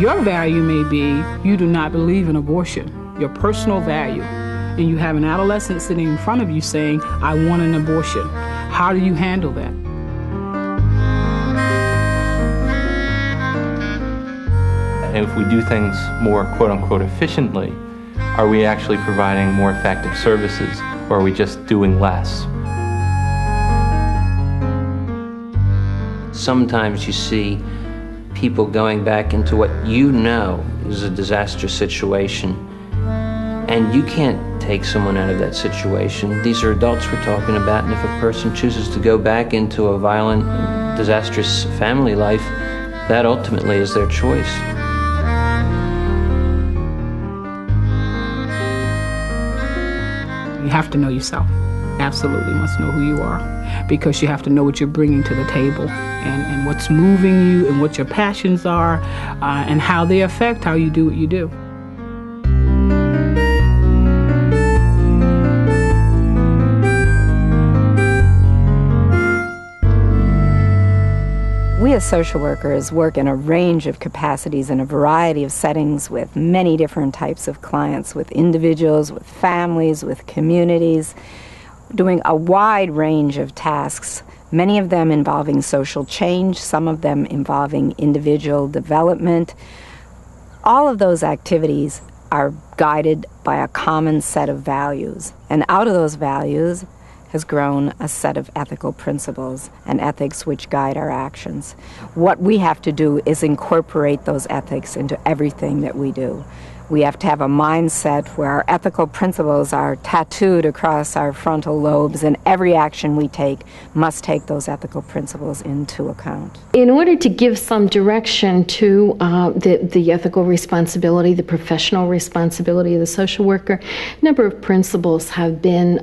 Your value may be you do not believe in abortion, your personal value, and you have an adolescent sitting in front of you saying, I want an abortion. How do you handle that? And if we do things more quote-unquote efficiently, are we actually providing more effective services, or are we just doing less? Sometimes you see people going back into what you know is a disastrous situation, and you can't take someone out of that situation. These are adults we're talking about, and if a person chooses to go back into a violent, disastrous family life, that ultimately is their choice. You have to know yourself. Absolutely must know who you are, because you have to know what you're bringing to the table and what's moving you and what your passions are and how they affect how you do what you do. We as social workers work in a range of capacities in a variety of settings with many different types of clients, with individuals, with families, with communities, doing a wide range of tasks, many of them involving social change, some of them involving individual development. All of those activities are guided by a common set of values, and out of those values has grown a set of ethical principles and ethics which guide our actions. What we have to do is incorporate those ethics into everything that we do. We have to have a mindset where our ethical principles are tattooed across our frontal lobes, and every action we take must take those ethical principles into account. In order to give some direction to the ethical responsibility, the professional responsibility of the social worker, a number of principles have been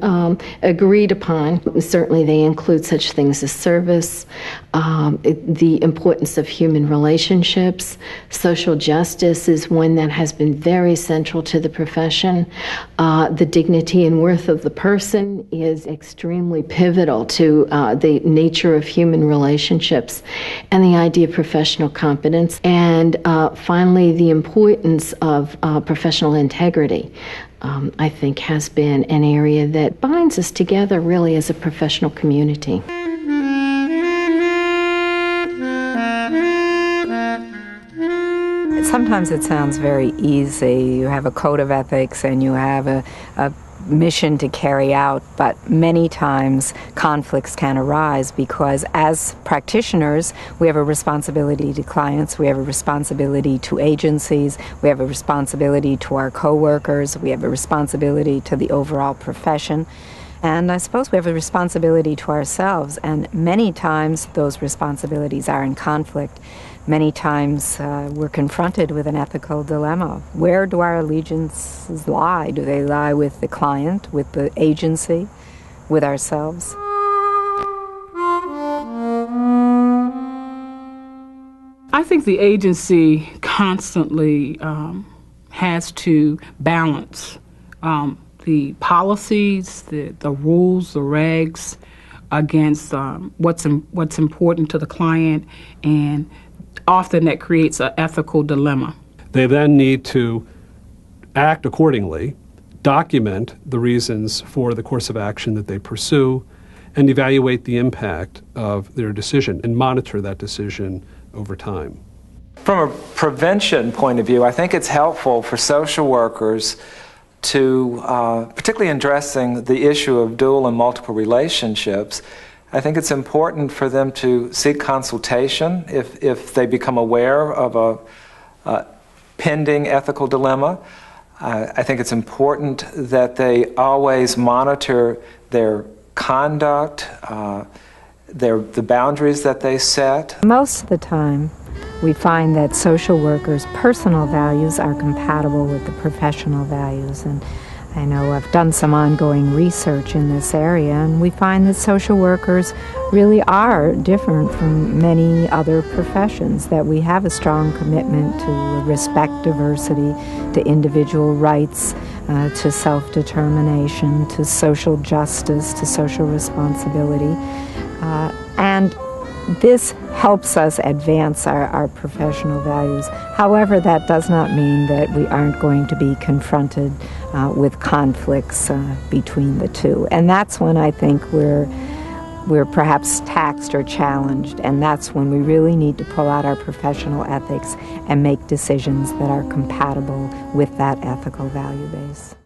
agreed upon. Certainly they include such things as service, the importance of human relationships. Social justice is one that has been very central to the profession. The dignity and worth of the person is extremely pivotal to the nature of human relationships, and the idea of professional competence. And finally, the importance of professional integrity, I think, has been an area that binds us together really as a professional community. Sometimes it sounds very easy. You have a code of ethics and you have a mission to carry out, but many times conflicts can arise because as practitioners, we have a responsibility to clients, we have a responsibility to agencies, we have a responsibility to our coworkers, we have a responsibility to the overall profession. And I suppose we have a responsibility to ourselves, and many times those responsibilities are in conflict. Many times we're confronted with an ethical dilemma. Where do our allegiances lie? Do they lie with the client, with the agency, with ourselves? I think the agency constantly has to balance the policies, the rules, the regs against what's important to the client, and often that creates an ethical dilemma. They then need to act accordingly, document the reasons for the course of action that they pursue, and evaluate the impact of their decision and monitor that decision over time. From a prevention point of view, I think it's helpful for social workers to, particularly in addressing the issue of dual and multiple relationships, I think it's important for them to seek consultation if they become aware of a pending ethical dilemma. I think it's important that they always monitor their conduct, the boundaries that they set. Most of the time, we find that social workers' personal values are compatible with the professional values, and I know I've done some ongoing research in this area, and we find that social workers really are different from many other professions, that we have a strong commitment to respect diversity, to individual rights, to self-determination, to social justice, to social responsibility. And this helps us advance our professional values. However, that does not mean that we aren't going to be confronted with conflicts between the two. And that's when I think we're perhaps taxed or challenged, and that's when we really need to pull out our professional ethics and make decisions that are compatible with that ethical value base.